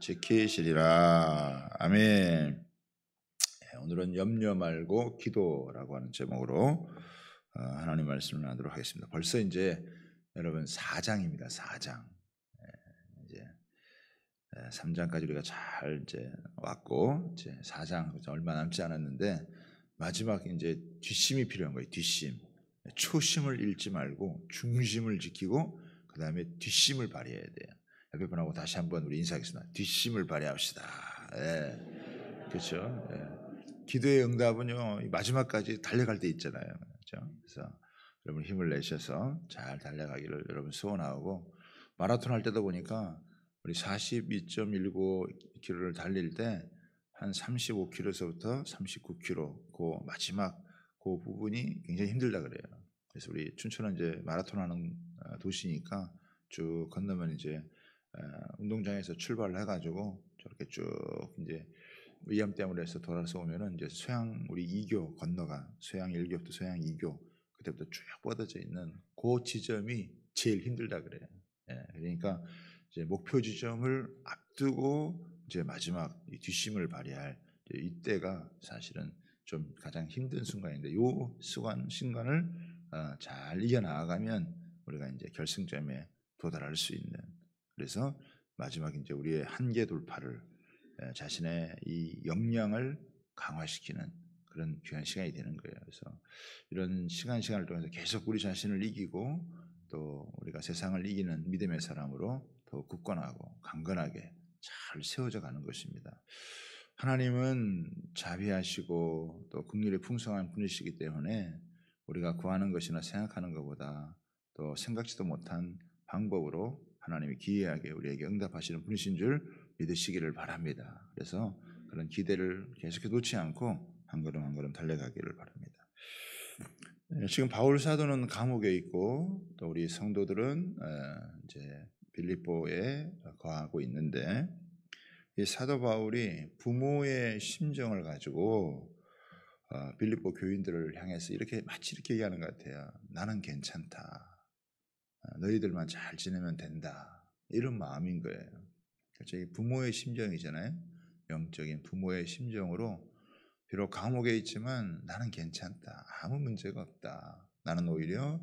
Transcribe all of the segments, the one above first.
지키시리라. 아멘. 오늘은 염려 말고 기도라고 하는 제목으로 하나님 말씀을 나누도록 하겠습니다. 벌써 이제 여러분 4장입니다. 4장. 이제 3장까지 우리가 잘 이제 왔고 이제 4장 얼마 남지 않았는데 마지막 이제 뒷심이 필요한 거예요. 뒷심. 초심을 잃지 말고 중심을 지키고 그 다음에 뒷심을 발휘해야 돼요. 옆에 분하고 다시 한번 우리 인사하겠습니다. 뒷심을 발휘합시다. 예. 그렇죠. 예. 기도의 응답은요 마지막까지 달려갈 때 있잖아요. 그렇죠? 그래서 여러분 힘을 내셔서 잘 달려가기를 여러분 소원하고 마라톤 할 때도 보니까 우리 42.19km를 달릴 때 한 35km서부터 39km 그 마지막 그 부분이 굉장히 힘들다 그래요. 그래서 우리 춘천은 이제 마라톤 하는 도시니까 쭉 건너면 이제 운동장에서 출발을 해가지고 저렇게 쭉 이제 위암댐으로 해서 돌아서 오면은 이제 소양 우리 2교 건너가 소양 1교부터 소양 2교 그때부터 쭉 뻗어져 있는 그 지점이 제일 힘들다 그래요. 예, 그러니까 이제 목표 지점을 앞두고 이제 마지막 이 뒷심을 발휘할 이때가 사실은 좀 가장 힘든 순간인데 이 순간을 잘 이겨 나아가면 우리가 이제 결승점에 도달할 수 있는 그래서 마지막 이제 우리의 한계 돌파를 자신의 이 역량을 강화시키는 그런 귀한 시간이 되는 거예요. 그래서 이런 시간을 통해서 계속 우리 자신을 이기고 또 우리가 세상을 이기는 믿음의 사람으로 더 굳건하고 강건하게 잘 세워져 가는 것입니다. 하나님은 자비하시고 또 긍휼이 풍성한 분이시기 때문에 우리가 구하는 것이나 생각하는 것보다 또 생각지도 못한 방법으로 하나님이 기이하게 우리에게 응답하시는 분이신 줄 믿으시기를 바랍니다. 그래서 그런 기대를 계속해 놓지 않고 한 걸음 한 걸음 달려가기를 바랍니다. 지금 바울 사도는 감옥에 있고 또 우리 성도들은 이제 빌립보에 거하고 있는데 이 사도 바울이 부모의 심정을 가지고 빌립보 교인들을 향해서 마치 이렇게 얘기하는 것 같아요. 나는 괜찮다. 너희들만 잘 지내면 된다. 이런 마음인 거예요. 그렇죠? 부모의 심정이잖아요. 영적인 부모의 심정으로 비록 감옥에 있지만 나는 괜찮다. 아무 문제가 없다. 나는 오히려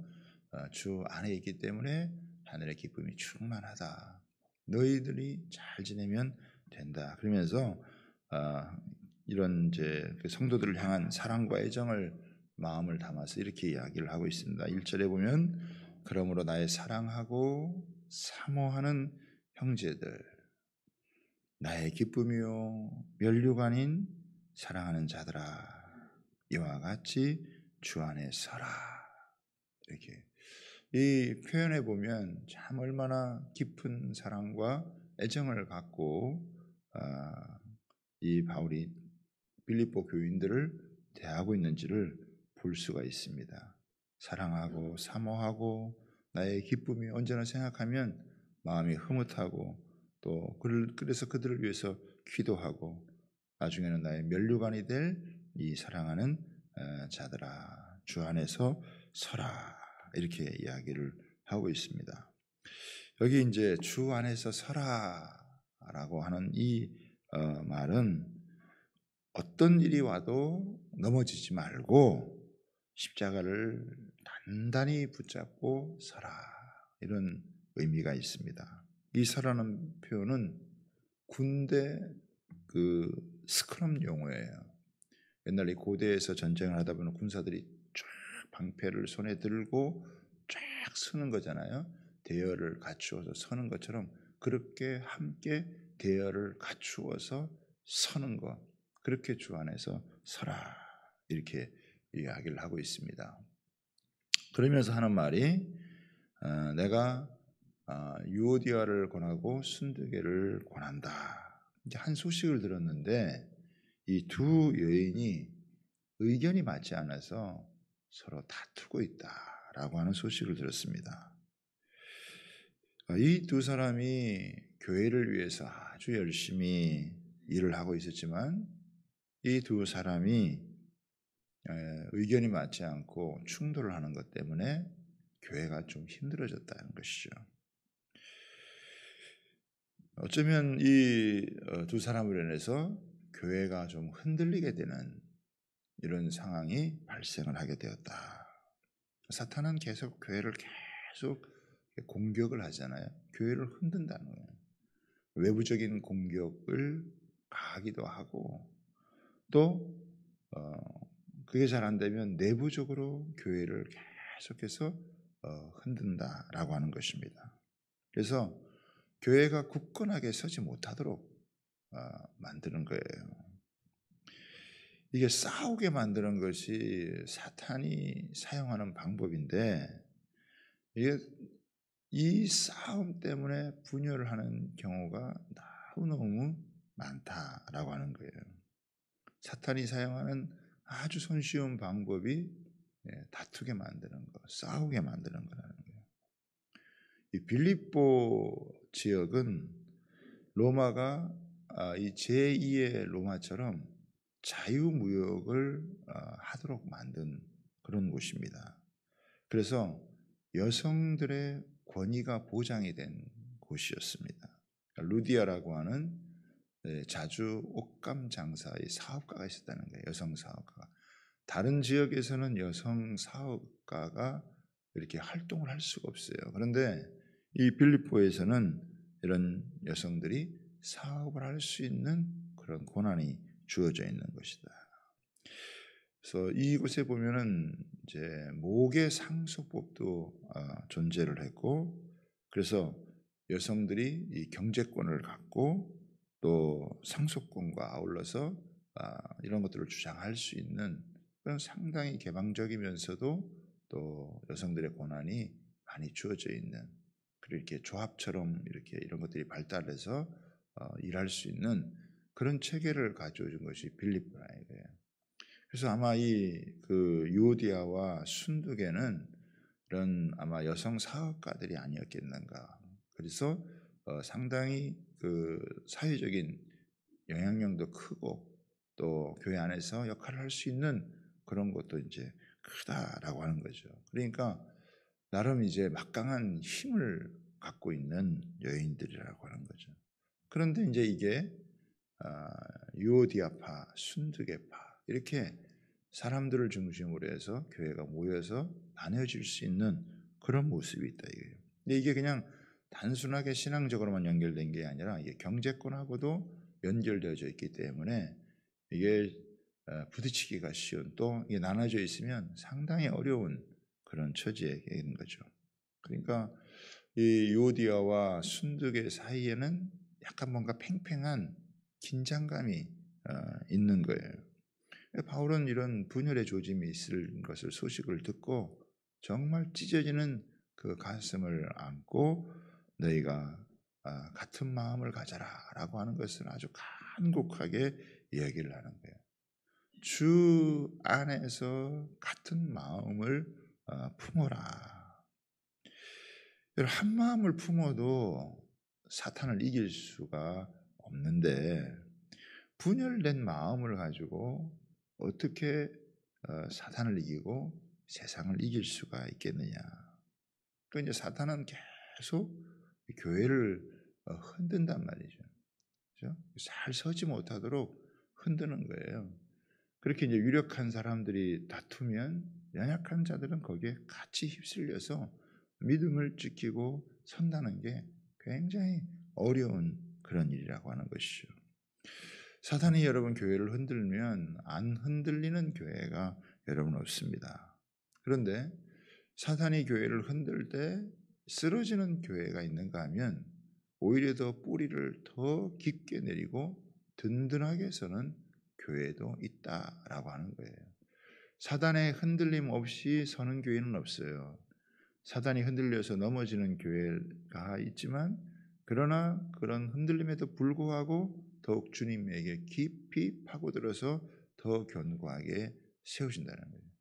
주 안에 있기 때문에 하늘의 기쁨이 충만하다. 너희들이 잘 지내면 된다. 그러면서 이런 이제 성도들을 향한 사랑과 애정을 마음을 담아서 이렇게 이야기를 하고 있습니다. 1절에 보면 그러므로 나의 사랑하고 사모하는 형제들 나의 기쁨이요 면류관인 사랑하는 자들아 이와 같이 주 안에 서라. 이렇게 이 표현에 보면 참 얼마나 깊은 사랑과 애정을 갖고 이 바울이 빌립보 교인들을 대하고 있는지를 볼 수가 있습니다. 사랑하고 사모하고 나의 기쁨이 언제나 생각하면 마음이 흐뭇하고 또 그래서 그들을 위해서 기도하고 나중에는 나의 면류관이 될 이 사랑하는 자들아 주 안에서 서라 이렇게 이야기를 하고 있습니다. 여기 이제 주 안에서 서라라고 하는 이 말은 어떤 일이 와도 넘어지지 말고 십자가를 단단히 붙잡고 서라 이런 의미가 있습니다. 이 서라는 표현은 군대 스크럼 용어예요. 옛날 이 고대에서 전쟁을 하다 보면 군사들이 쫙 방패를 손에 들고 쫙 서는 거잖아요. 대열을 갖추어서 서는 것처럼 그렇게 함께 대열을 갖추어서 서는 것 그렇게 주 안에서 서라 이렇게 이야기를 하고 있습니다. 그러면서 하는 말이 내가 유오디아를 권하고 순두개를 권한다. 이제 한 소식을 들었는데 이 두 여인이 의견이 맞지 않아서 서로 다투고 있다라고 하는 소식을 들었습니다. 이 두 사람이 교회를 위해서 아주 열심히 일을 하고 있었지만 이 두 사람이 의견이 맞지 않고 충돌을 하는 것 때문에 교회가 좀 힘들어졌다는 것이죠. 어쩌면 이 두 사람으로 인해서 교회가 좀 흔들리게 되는 이런 상황이 발생을 하게 되었다. 사탄은 계속 교회를 계속 공격을 하잖아요. 교회를 흔든다는 거예요. 외부적인 공격을 가하기도 하고 또 그게 잘 안 되면 내부적으로 교회를 계속해서 흔든다라고 하는 것입니다. 그래서 교회가 굳건하게 서지 못하도록 만드는 거예요. 이게 싸우게 만드는 것이 사탄이 사용하는 방법인데 이게 이 싸움 때문에 분열을 하는 경우가 너무너무 많다라고 하는 거예요. 사탄이 사용하는 아주 손쉬운 방법이 다투게 만드는 거, 싸우게 만드는 거라는 거예요. 이 빌립보 지역은 로마가 이 제2의 로마처럼 자유무역을 하도록 만든 그런 곳입니다. 그래서 여성들의 권위가 보장이 된 곳이었습니다. 루디아라고 하는 자주 옷감 장사의 사업가가 있었다는 거예요. 여성 사업가가. 다른 지역에서는 여성 사업가가 이렇게 활동을 할 수가 없어요. 그런데 이 빌립보에서는 이런 여성들이 사업을 할 수 있는 그런 권한이 주어져 있는 것이다. 그래서 이곳에 보면은 이제 목의 상속법도 존재를 했고, 그래서 여성들이 이 경제권을 갖고 또 상속권과 아울러서 이런 것들을 주장할 수 있는 그런 상당히 개방적이면서도 또 여성들의 권한이 많이 주어져 있는, 그렇게 조합처럼 이렇게 이런 것들이 발달해서 일할 수 있는 그런 체계를 가져준 것이 빌립보라 이거예요. 그래서 아마 그 유오디아와 순두계는 이런 아마 여성 사업가들이 아니었겠는가. 그래서 상당히 그 사회적인 영향력도 크고 또 교회 안에서 역할을 할 수 있는 그런 것도 이제 크다라고 하는 거죠. 그러니까 나름 이제 막강한 힘을 갖고 있는 여인들이라고 하는 거죠. 그런데 이제 이게 유오디아파, 순두계파 이렇게 사람들을 중심으로 해서 교회가 모여서 나눠질 수 있는 그런 모습이 있다 이거예요. 근데 이게 그냥 단순하게 신앙적으로만 연결된 게 아니라 이게 경제권하고도 연결되어져 있기 때문에 이게 부딪히기가 쉬운, 또 이게 나눠져 있으면 상당히 어려운 그런 처지에 있는 거죠. 그러니까 이 유오디아와 순두계 사이에는 약간 뭔가 팽팽한 긴장감이 있는 거예요. 바울은 이런 분열의 조짐이 있을 것을 소식을 듣고 정말 찢어지는 그 가슴을 안고 너희가 같은 마음을 가져라라고 하는 것을 아주 간곡하게 이야기를 하는 거예요. 주 안에서 같은 마음을 품어라. 한 마음을 품어도 사탄을 이길 수가 없는데 분열된 마음을 가지고 어떻게 사탄을 이기고 세상을 이길 수가 있겠느냐. 그러니까 이제 사탄은 계속 교회를 흔든단 말이죠. 그렇죠? 잘 서지 못하도록 흔드는 거예요. 그렇게 이제 유력한 사람들이 다투면 연약한 자들은 거기에 같이 휩쓸려서 믿음을 지키고 선다는 게 굉장히 어려운 그런 일이라고 하는 것이죠. 사탄이 여러분 교회를 흔들면 안 흔들리는 교회가 여러분 없습니다. 그런데 사탄이 교회를 흔들 때 쓰러지는 교회가 있는가 하면 오히려 더 뿌리를 더 깊게 내리고 든든하게 서는 교회도 있다라고 하는 거예요. 사단의 흔들림 없이 서는 교회는 없어요. 사단이 흔들려서 넘어지는 교회가 있지만 그러나 그런 흔들림에도 불구하고 더욱 주님에게 깊이 파고들어서 더 견고하게 세우신다는 거예요.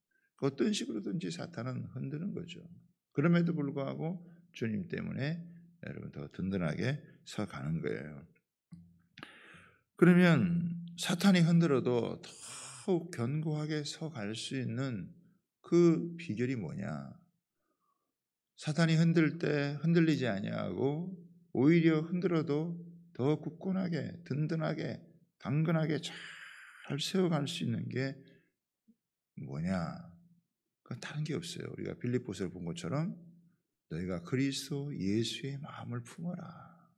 어떤 식으로든지 사탄은 흔드는 거죠. 그럼에도 불구하고 주님 때문에 여러분 더 든든하게 서가는 거예요. 그러면 사탄이 흔들어도 더욱 견고하게 서갈 수 있는 그 비결이 뭐냐? 사탄이 흔들 때 흔들리지 아니하고 오히려 흔들어도 더 굳건하게 든든하게 강건하게 잘 세워갈 수 있는 게 뭐냐? 그건 다른 게 없어요. 우리가 빌립보서를 본 것처럼 너희가 그리스도 예수의 마음을 품어라.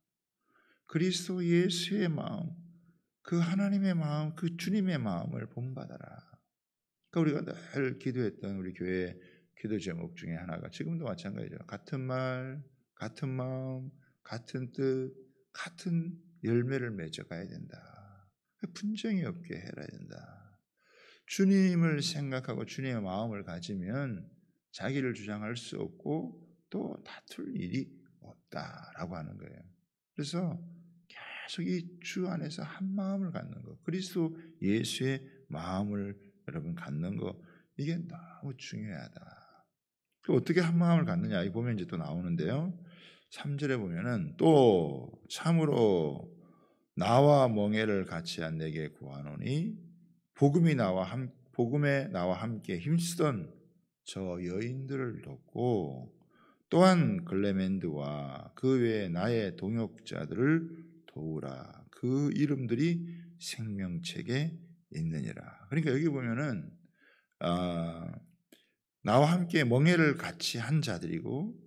그리스도 예수의 마음, 그 하나님의 마음, 그 주님의 마음을 본받아라. 그러니까 우리가 늘 기도했던 우리 교회 기도 제목 중에 하나가 지금도 마찬가지죠. 같은 말, 같은 마음, 같은 뜻, 같은 열매를 맺어가야 된다. 분쟁이 없게 해야 된다. 주님을 생각하고 주님의 마음을 가지면 자기를 주장할 수 없고 또 다툴 일이 없다라고 하는 거예요. 그래서 계속 이 주 안에서 한 마음을 갖는 거, 그리스도 예수의 마음을 여러분 갖는 거, 이게 너무 중요하다. 어떻게 한 마음을 갖느냐 이 보면 이제 또 나오는데요. 3절에 보면은 또 참으로 나와 멍에를 같이 한 내게 구하노니 복음에 나와 함께 힘쓰던 저 여인들을 돕고 또한 글레멘드와 그 외에 나의 동역자들을 도우라. 그 이름들이 생명책에 있느니라. 그러니까 여기 보면은 나와 함께 멍에를 같이 한 자들이고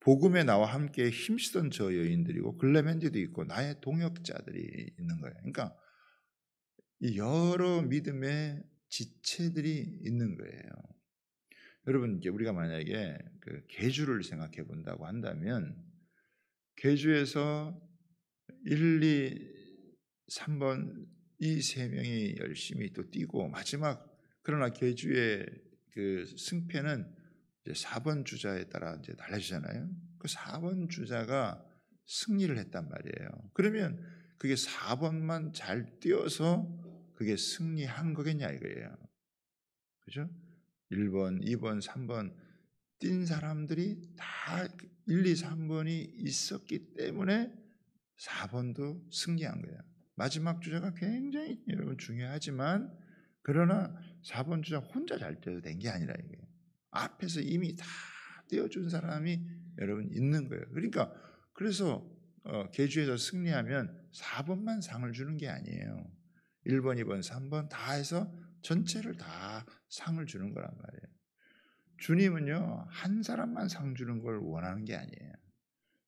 복음에 나와 함께 힘쓰던 저 여인들이고 글레멘드도 있고 나의 동역자들이 있는 거예요. 그러니까 여러 믿음의 지체들이 있는 거예요. 여러분, 우리가 만약에 그 계주를 생각해 본다고 한다면 계주에서 1, 2, 3번 이 세 명이 열심히 또 뛰고 마지막 그러나 계주의 그 승패는 이제 4번 주자에 따라 이제 달라지잖아요. 그 4번 주자가 승리를 했단 말이에요. 그러면 그게 4번만 잘 뛰어서 그게 승리한 거겠냐 이거예요. 그죠? 1번, 2번, 3번 뛴 사람들이 다 1, 2, 3번이 있었기 때문에 4번도 승리한 거예요. 마지막 주자가 굉장히 여러분 중요하지만 그러나 4번 주자 혼자 잘 뛰어도 된 게 아니라 이게 앞에서 이미 다 뛰어준 사람이 여러분 있는 거예요. 그러니까 그래서 계주에서 승리하면 4번만 상을 주는 게 아니에요. 1번, 2번, 3번 다 해서 전체를 다 상을 주는 거란 말이에요. 주님은요 한 사람만 상 주는 걸 원하는 게 아니에요.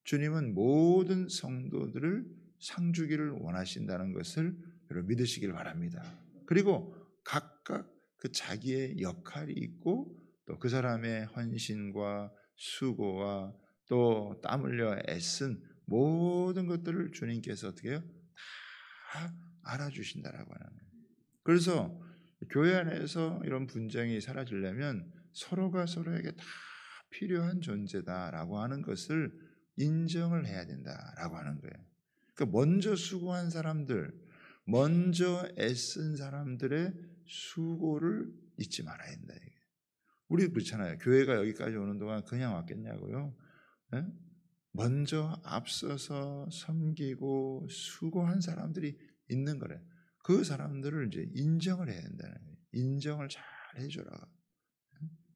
주님은 모든 성도들을 상 주기를 원하신다는 것을 여러분 믿으시길 바랍니다. 그리고 각각 그 자기의 역할이 있고 또 그 사람의 헌신과 수고와 또 땀 흘려 애쓴 모든 것들을 주님께서 어떻게 해요? 다 알아주신다라고 하는 거예요. 그래서 교회 안에서 이런 분쟁이 사라지려면 서로가 서로에게 다 필요한 존재다라고 하는 것을 인정을 해야 된다라고 하는 거예요. 그러니까 먼저 수고한 사람들, 먼저 애쓴 사람들의 수고를 잊지 말아야 된다. 우리 그렇잖아요. 교회가 여기까지 오는 동안 그냥 왔겠냐고요. 네? 먼저 앞서서 섬기고 수고한 사람들이 있는 거래요. 그 사람들을 이제 인정을 해야 된다는 거예요. 인정을 잘 해줘라.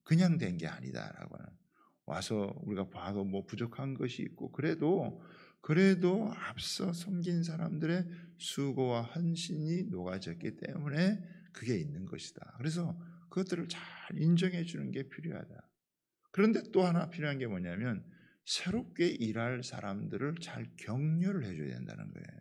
그냥 된 게 아니다라고 하는. 와서 우리가 봐도 뭐 부족한 것이 있고 그래도 앞서 섬긴 사람들의 수고와 헌신이 녹아졌기 때문에 그게 있는 것이다. 그래서 그것들을 잘 인정해 주는 게 필요하다. 그런데 또 하나 필요한 게 뭐냐면 새롭게 일할 사람들을 잘 격려를 해줘야 된다는 거예요.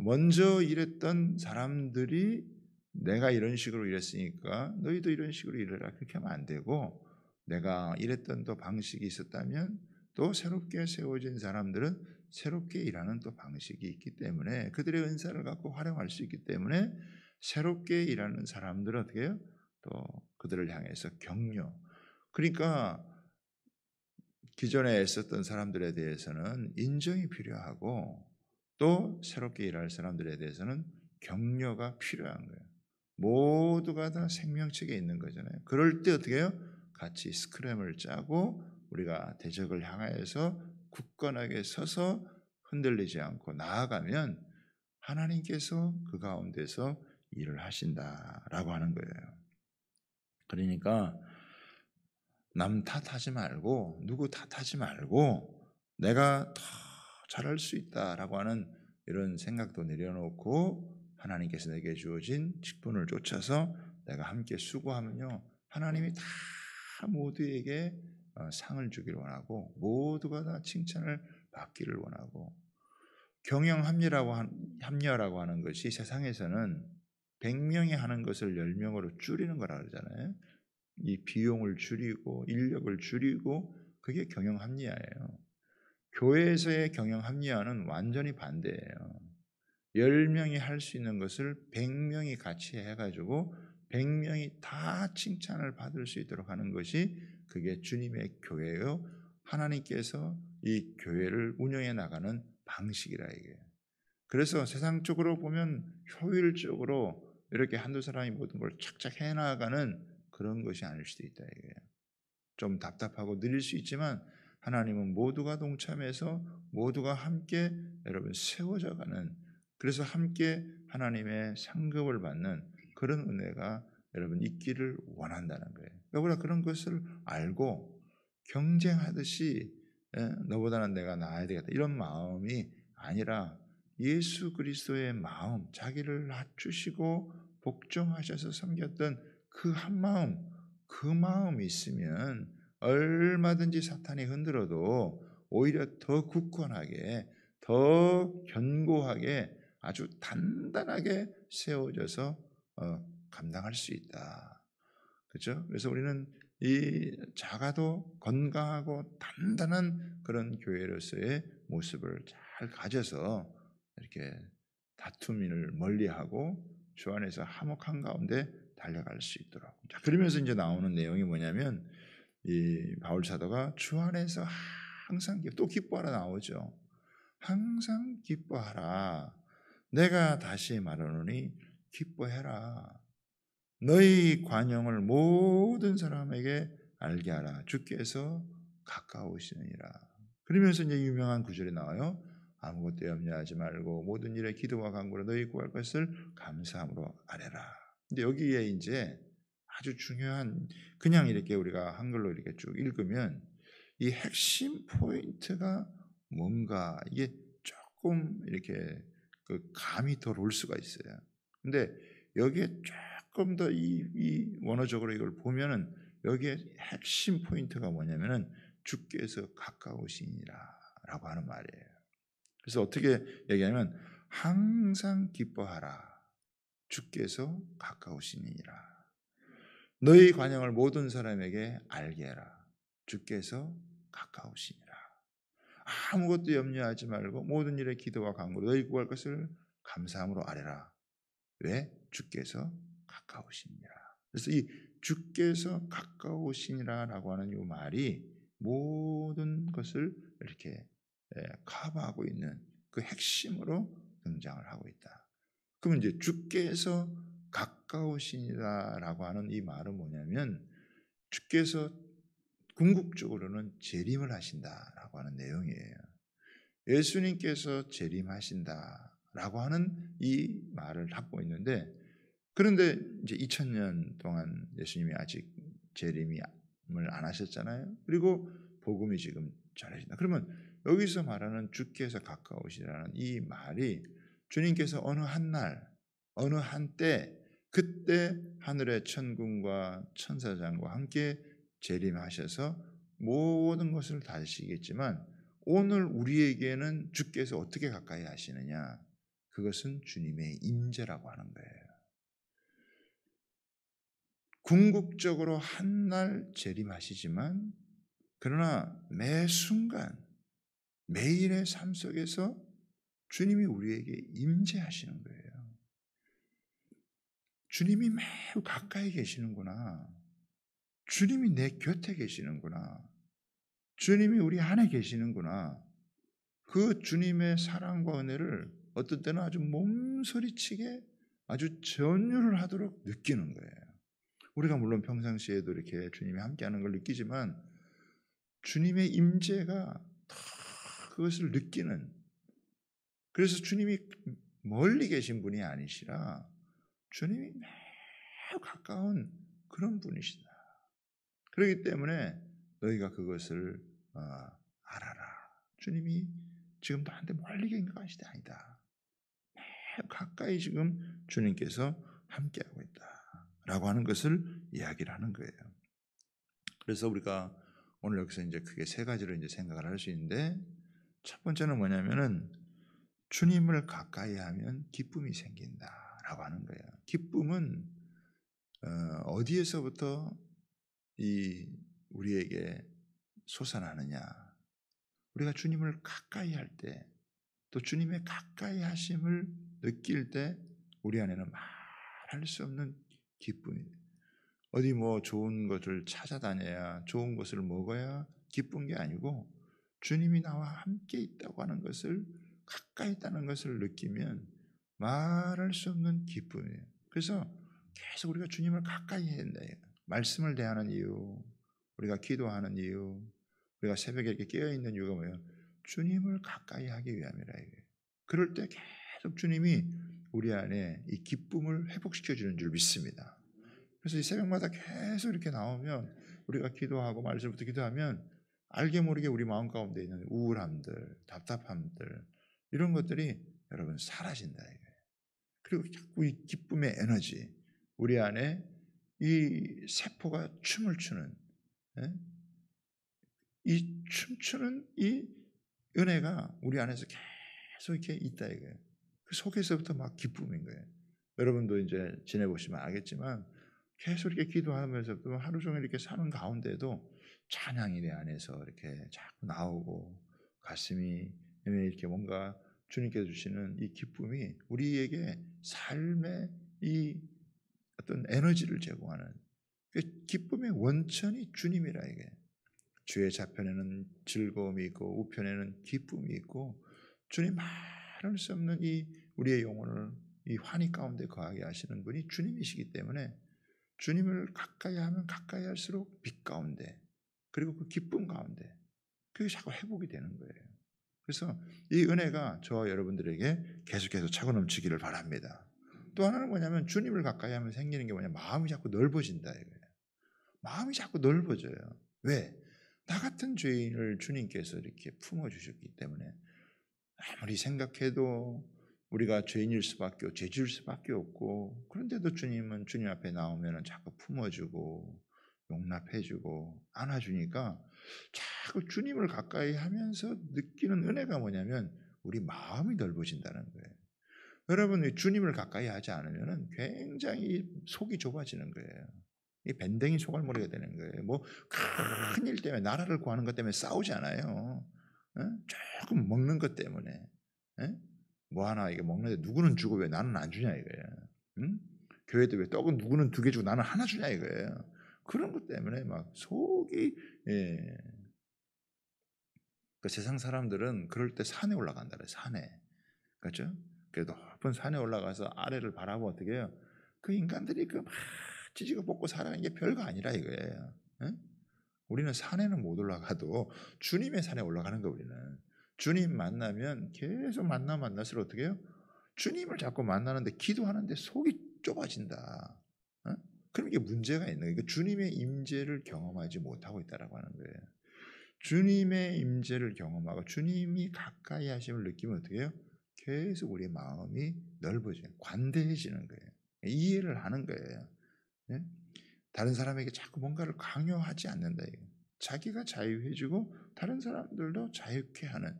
먼저 일했던 사람들이 내가 이런 식으로 일했으니까 너희도 이런 식으로 일해라 그렇게 하면 안 되고 내가 일했던 또 방식이 있었다면 또 새롭게 세워진 사람들은 새롭게 일하는 또 방식이 있기 때문에 그들의 은사를 갖고 활용할 수 있기 때문에 새롭게 일하는 사람들은 어떻게 해요? 또 그들을 향해서 격려. 그러니까 기존에 애썼던 사람들에 대해서는 인정이 필요하고 또 새롭게 일할 사람들에 대해서는 격려가 필요한 거예요. 모두가 다 생명책에 있는 거잖아요. 그럴 때 어떻게 해요? 같이 스크램을 짜고 우리가 대적을 향하여서 굳건하게 서서 흔들리지 않고 나아가면 하나님께서 그 가운데서 일을 하신다라고 하는 거예요. 그러니까 남 탓하지 말고 누구 탓하지 말고 내가 더 잘할 수 있다라고 하는 이런 생각도 내려놓고 하나님께서 내게 주어진 직분을 쫓아서 내가 함께 수고하면요, 하나님이 다 모두에게 상을 주기를 원하고 모두가 다 칭찬을 받기를 원하고, 합리화라고 하는 것이 세상에서는 100명이 하는 것을 10명으로 줄이는 거라 그러잖아요. 이 비용을 줄이고 인력을 줄이고, 그게 경영 합리화예요. 교회에서의 경영 합리화는 완전히 반대예요. 10명이 할 수 있는 것을 100명이 같이 해가지고 100명이 다 칭찬을 받을 수 있도록 하는 것이, 그게 주님의 교회요, 하나님께서 이 교회를 운영해 나가는 방식이라 이게. 그래서 세상적으로 보면 효율적으로 이렇게 한두 사람이 모든 걸 착착 해나가는 그런 것이 아닐 수도 있다 이게. 좀 답답하고 느릴 수 있지만 하나님은 모두가 동참해서 모두가 함께 여러분 세워져가는, 그래서 함께 하나님의 상급을 받는 그런 은혜가 여러분 있기를 원한다는 거예요. 여러분 그런 것을 알고 경쟁하듯이 너보다는 내가 나아야 되겠다 이런 마음이 아니라, 예수 그리스도의 마음, 자기를 낮추시고 복종하셔서 섬겼던 그 한 마음, 그 마음이 있으면 얼마든지 사탄이 흔들어도 오히려 더 굳건하게, 더 견고하게, 아주 단단하게 세워져서 감당할 수 있다. 그렇죠? 그래서 우리는 이 작아도 건강하고 단단한 그런 교회로서의 모습을 잘 가져서 이렇게 다툼을 멀리하고 주 안에서 화목한 가운데 달려갈 수 있도록. 자, 그러면서 이제 나오는 내용이 뭐냐면, 이 바울 사도가 주 안에서 항상 또 기뻐하라 나오죠. 항상 기뻐하라. 내가 다시 말하노니 기뻐해라. 너희 관용을 모든 사람에게 알게 하라. 주께서 가까우시니라. 그러면서 이제 유명한 구절이 나와요. 아무것도 염려하지 말고 모든 일에 기도와 간구로 너희 구할 것을 감사함으로 아뢰라. 근데 여기에 이제 아주 중요한, 그냥 이렇게 우리가 한글로 이렇게 쭉 읽으면 이 핵심 포인트가 뭔가 이게 조금 이렇게 그 감이 덜 올 수가 있어요. 근데 여기에 조금 더 이 원어적으로 이걸 보면은 여기에 핵심 포인트가 뭐냐면은 주께서 가까우시니라라고 하는 말이에요. 그래서 어떻게 얘기하면 항상 기뻐하라. 주께서 가까우시니라. 너희 관용을 모든 사람에게 알게 해라. 주께서 가까우시니라. 아무것도 염려하지 말고 모든 일에 기도와 간구로 너희 구할 것을 감사함으로 아뢰라. 왜? 주께서 가까우시니라. 그래서 이 주께서 가까우시니라라고 하는 이 말이 모든 것을 이렇게 커버하고 있는 그 핵심으로 등장을 하고 있다. 그러면 이제 주께서 가까우시니라라고 하는 이 말은 뭐냐면, 주께서 궁극적으로는 재림을 하신다라고 하는 내용이에요. 예수님께서 재림하신다라고 하는 이 말을 갖고 있는데, 그런데 이제 2000년 동안 예수님이 아직 재림을 안 하셨잖아요. 그리고 복음이 지금 전해진다. 그러면 여기서 말하는 주께서 가까우시라는 이 말이, 주님께서 어느 한 날, 어느 한때, 그때 하늘의 천군과 천사장과 함께 재림하셔서 모든 것을 다시겠지만, 오늘 우리에게는 주께서 어떻게 가까이 하시느냐? 그것은 주님의 임재라고 하는 거예요. 궁극적으로 한날 재림하시지만, 그러나 매 순간, 매일의 삶 속에서 주님이 우리에게 임재하시는 거예요. 주님이 매우 가까이 계시는구나. 주님이 내 곁에 계시는구나. 주님이 우리 안에 계시는구나. 그 주님의 사랑과 은혜를 어떤 때는 아주 몸소리치게 아주 전율을 하도록 느끼는 거예요. 우리가 물론 평상시에도 이렇게 주님이 함께하는 걸 느끼지만, 주님의 임재가 더 그것을 느끼는, 그래서 주님이 멀리 계신 분이 아니시라 주님이 매우 가까운 그런 분이시다. 그렇기 때문에 너희가 그것을 알아라. 주님이 지금 너한테 멀리 계신 것 것이 아니다. 가까이 지금 주님께서 함께하고 있다라고 하는 것을 이야기를 하는 거예요. 그래서 우리가 오늘 여기서 이제 크게 세 가지로 이제 생각을 할 수 있는데, 첫 번째는 뭐냐면은 주님을 가까이 하면 기쁨이 생긴다라고 하는 거예요. 기쁨은 어디에서부터 우리에게 솟아나느냐? 우리가 주님을 가까이 할 때, 또 주님의 가까이 하심을 느낄 때 우리 안에는 말할 수 없는 기쁨이, 어디 뭐 좋은 것을 찾아다녀야, 좋은 것을 먹어야 기쁜 게 아니고 주님이 나와 함께 있다고 하는 것을, 가까이 있다는 것을 느끼면 말할 수 없는 기쁨이에요. 그래서 계속 우리가 주님을 가까이 해야 된다. 말씀을 대하는 이유, 우리가 기도하는 이유, 우리가 새벽에 이렇게 깨어있는 이유가 뭐예요? 주님을 가까이 하기 위함이라. 그럴 때 계속 주님이 우리 안에 이 기쁨을 회복시켜 주는 줄 믿습니다. 그래서 이 새벽마다 계속 이렇게 나오면, 우리가 기도하고 말씀부터 기도하면 알게 모르게 우리 마음 가운데 있는 우울함들, 답답함들, 이런 것들이 여러분 사라진다 이거예요. 그리고 자꾸 이 기쁨의 에너지, 우리 안에 이 세포가 춤을 추는, 이 춤추는 이 은혜가 우리 안에서 계속 이렇게 있다 이거예요. 그 속에서부터 막 기쁨인 거예요. 여러분도 이제 지내보시면 알겠지만, 계속 이렇게 기도하면서도 하루 종일 이렇게 사는 가운데도 찬양이 내 안에서 이렇게 자꾸 나오고, 가슴이 이렇게 뭔가 주님께서 주시는 이 기쁨이 우리에게 삶의 이 어떤 에너지를 제공하는, 그 기쁨의 원천이 주님이라 이게. 주의 좌편에는 즐거움이 있고 우편에는 기쁨이 있고, 주님 말할 수 없는 이 우리의 영혼을 이 환희 가운데 거하게 하시는 분이 주님이시기 때문에, 주님을 가까이 하면 가까이 할수록 빛 가운데, 그리고 그 기쁨 가운데 그게 자꾸 회복이 되는 거예요. 그래서 이 은혜가 저와 여러분들에게 계속해서 차고 넘치기를 바랍니다. 또 하나는 뭐냐면, 주님을 가까이 하면 생기는 게 뭐냐, 마음이 자꾸 넓어진다 이거예요. 마음이 자꾸 넓어져요. 왜? 나 같은 죄인을 주님께서 이렇게 품어주셨기 때문에, 아무리 생각해도 우리가 죄인일 수밖에 없고 죄질 수밖에 없고, 그런데도 주님은 주님 앞에 나오면 자꾸 품어주고 용납해주고 안아주니까, 자꾸 주님을 가까이 하면서 느끼는 은혜가 뭐냐면 우리 마음이 넓어진다는 거예요. 여러분, 주님을 가까이 하지 않으면 굉장히 속이 좁아지는 거예요. 이 밴댕이 소갈머리가 되는 거예요. 뭐 큰 일 때문에, 나라를 구하는 것 때문에 싸우지 않아요. 조금 먹는 것 때문에, 뭐 하나 이게 먹는데 누구는 주고 왜 나는 안 주냐 이거예요. 응? 교회도 왜 떡은 누구는 2개 주고 나는 하나 주냐 이거예요. 그런 것 때문에 막 속이, 그 세상 사람들은 그럴 때 산에 올라간다 그래요. 산에. 그렇죠? 그 높은 산에 올라가서 아래를 바라보면 어떻게 해요? 그 인간들이 그 막 찌지고 볶고 살아가는 게 별거 아니라 이거예요. 우리는 산에는 못 올라가도 주님의 산에 올라가는 거. 우리는 주님 만나면 계속 만날수록 어떻게 해요? 주님을 자꾸 만나는데, 기도하는데 속이 좁아진다. 그럼 이게 문제가 있는 거예요. 주님의 임재를 경험하지 못하고 있다라고 하는 거예요. 주님의 임재를 경험하고 주님이 가까이 하심을 느끼면 어떻게 해요? 계속 우리의 마음이 넓어져요. 관대해지는 거예요. 이해를 하는 거예요. 다른 사람에게 자꾸 뭔가를 강요하지 않는다. 자기가 자유해지고 다른 사람들도 자유케 하는,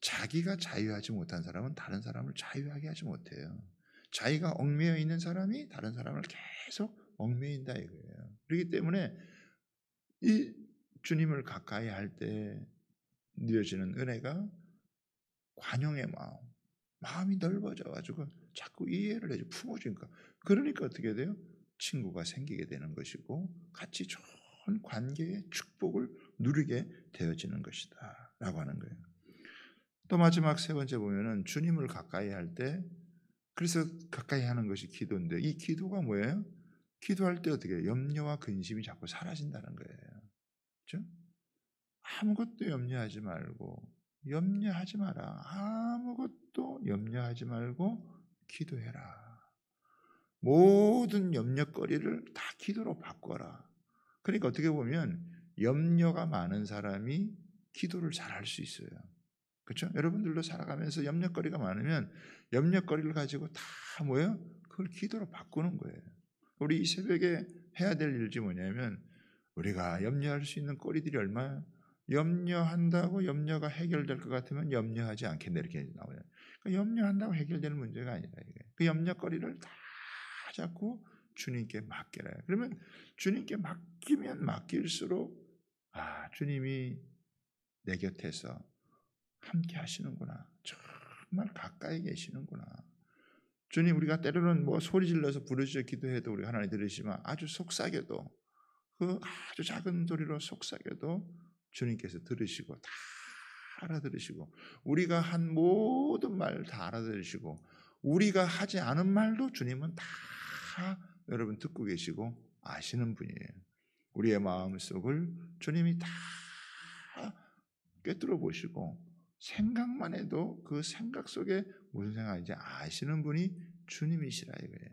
자기가 자유하지 못한 사람은 다른 사람을 자유하게 하지 못해요. 자기가 얽매여 있는 사람이 다른 사람을 계속 얽매인다 이거예요. 그렇기 때문에 이 주님을 가까이 할 때 누려지는 은혜가 관용의 마음이 넓어져가지고 자꾸 이해를 해줘, 품어주니까. 그러니까 어떻게 돼요? 친구가 생기게 되는 것이고, 같이 좋은 관계의 축복을 누리게 되어지는 것이다 라고 하는 거예요. 또 마지막 세 번째 보면은, 주님을 가까이 할 때, 그래서 가까이 하는 것이 기도인데, 이 기도가 뭐예요? 기도할 때 어떻게 해요? 염려와 근심이 자꾸 사라진다는 거예요. 그렇죠? 아무것도 염려하지 말고, 염려하지 마라. 아무것도 염려하지 말고 기도해라. 모든 염려거리를 다 기도로 바꿔라. 그러니까 어떻게 보면 염려가 많은 사람이 기도를 잘 할 수 있어요. 그렇죠? 여러분들도 살아가면서 염려거리가 많으면 염려거리를 가지고 다 뭐예요? 그걸 기도로 바꾸는 거예요. 우리 이 새벽에 해야 될 일이 뭐냐면 우리가 염려할 수 있는 거리들이 얼마나 염려한다고 염려가 해결될 것 같으면 염려하지 않겠네 이렇게 나와요. 그러니까 염려한다고 해결되는 문제가 아니라 이게 그 염려거리를 다 자꾸 주님께 맡겨라. 그러면 주님께 맡기면 맡길수록 주님이 내 곁에서 함께 하시는구나. 정말 가까이 계시는구나. 주님 우리가 때로는 뭐 소리 질러서 부르짖어 기도해도 우리 하나님 들으시지만 아주 속삭여도 그 아주 작은 소리로 속삭여도 주님께서 들으시고 다 알아들으시고 우리가 한 모든 말 다 알아들으시고 우리가 하지 않은 말도 주님은 다 여러분 듣고 계시고 아시는 분이에요. 우리의 마음속을 주님이 다 꿰뚫어 보시고 생각만 해도 그 생각 속에 무슨 생각인지 아시는 분이 주님이시라 이거예요.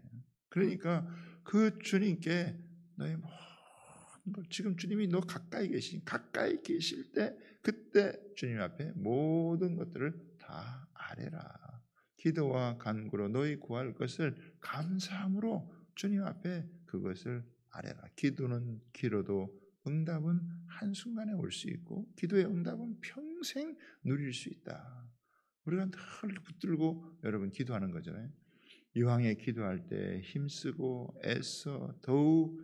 그러니까 그 주님께 너의 모든 걸 지금 주님이 너 가까이 계실 때 그때 주님 앞에 모든 것들을 다 아뢰라. 기도와 간구로 너희 구할 것을 감사함으로 주님 앞에 그것을 아뢰라. 기도는 길어도 응답은 한순간에 올 수 있고 기도의 응답은 평생 누릴 수 있다. 우리가 늘 붙들고 여러분 기도하는 거잖아요. 이왕에 기도할 때 힘쓰고 애써 더욱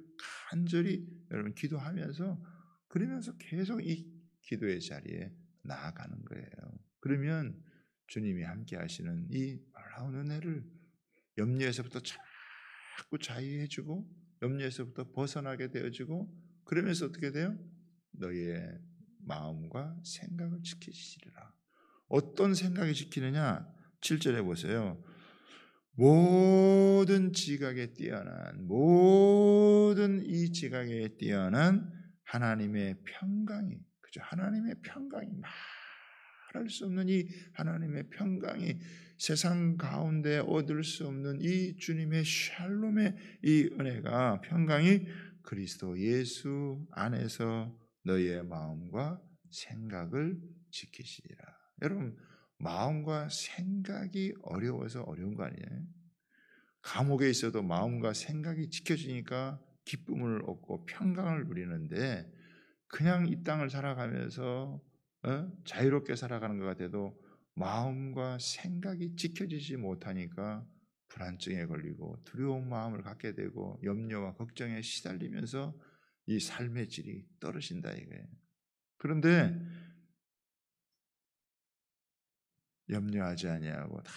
간절히 여러분 기도하면서 그러면서 계속 이 기도의 자리에 나아가는 거예요. 그러면 주님이 함께 하시는 이 놀라운 은혜를 염려에서부터 자꾸 자유해주고 염려에서부터 벗어나게 되어지고 그러면서 어떻게 돼요? 너희의 마음과 생각을 지키시리라. 어떤 생각이 지키느냐? 7절에 보세요. 모든 지각에 뛰어난 모든 이 지각에 뛰어난 하나님의 평강이 그죠? 하나님의 평강이 말할 수 없는 이 하나님의 평강이 세상 가운데 얻을 수 없는 이 주님의 샬롬의 이 은혜가 평강이 그리스도 예수 안에서 너희의 마음과 생각을 지키시리라. 여러분 마음과 생각이 어려워서 어려운 거 아니에요? 감옥에 있어도 마음과 생각이 지켜지니까 기쁨을 얻고 평강을 누리는데 그냥 이 땅을 살아가면서 자유롭게 살아가는 것 같아도 마음과 생각이 지켜지지 못하니까 불안증에 걸리고 두려운 마음을 갖게 되고 염려와 걱정에 시달리면서 이 삶의 질이 떨어진다 이거예요. 그런데 염려하지 아니하고 다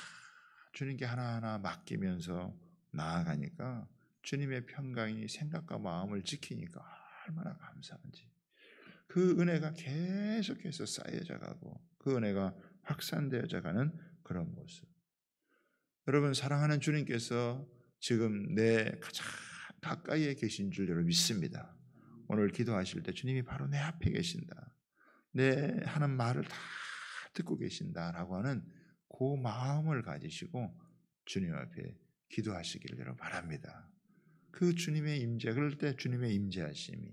주님께 하나하나 맡기면서 나아가니까 주님의 평강이 생각과 마음을 지키니까 얼마나 감사한지 그 은혜가 계속해서 쌓여져 가고 그 은혜가 확산되어져 가는 그런 모습. 여러분 사랑하는 주님께서 지금 내 가장 가까이에 계신 줄 여러분 믿습니다. 오늘 기도하실 때 주님이 바로 내 앞에 계신다. 내 하는 말을 다 듣고 계신다라고 하는 그 마음을 가지시고 주님 앞에 기도하시기를 여러분 바랍니다. 그 주님의 임재 그럴 때 주님의 임재하심이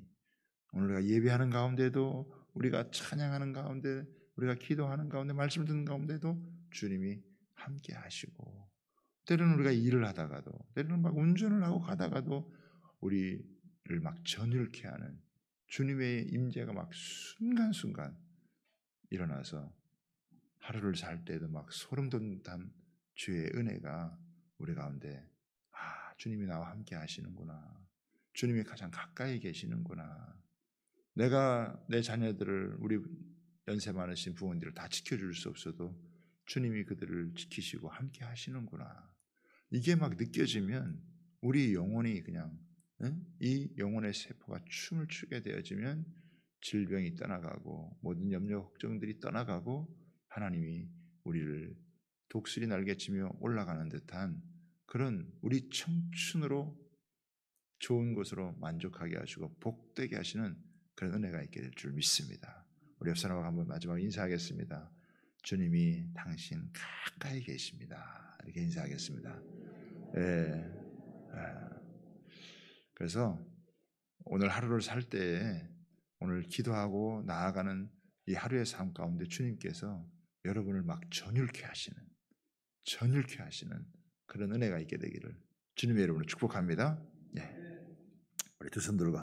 오늘 우리가 예배하는 가운데도 우리가 찬양하는 가운데 우리가 기도하는 가운데 말씀 듣는 가운데도 주님이 함께 하시고 때로는 우리가 일을 하다가도 때로는 막 운전을 하고 가다가도 우리를 막 전율케 하는 주님의 임재가 막 순간순간 일어나서 하루를 살 때도 막 소름 돋는 주의 은혜가 우리 가운데 주님이 나와 함께 하시는구나. 주님이 가장 가까이 계시는구나. 내가 내 자녀들을 우리 연세 많으신 부모님들을 다 지켜줄 수 없어도 주님이 그들을 지키시고 함께 하시는구나. 이게 막 느껴지면 우리 영혼이 그냥 이 영혼의 세포가 춤을 추게 되어지면 질병이 떠나가고 모든 염려 걱정들이 떠나가고 하나님이 우리를 독수리 날개치며 올라가는 듯한 그런 우리 청춘으로 좋은 곳으로 만족하게 하시고 복되게 하시는 그런 은혜가 있게 될 줄 믿습니다. 우리 옆 사람하고 한번 마지막 인사하겠습니다. 주님이 당신 가까이 계십니다. 이렇게 인사하겠습니다. 예. 그래서 오늘 하루를 살 때에 오늘 기도하고 나아가는 이 하루의 삶 가운데 주님께서 여러분을 막 전율케 하시는 그런 은혜가 있게 되기를 주님의 이름으로 축복합니다. 네. 우리 두 손 들고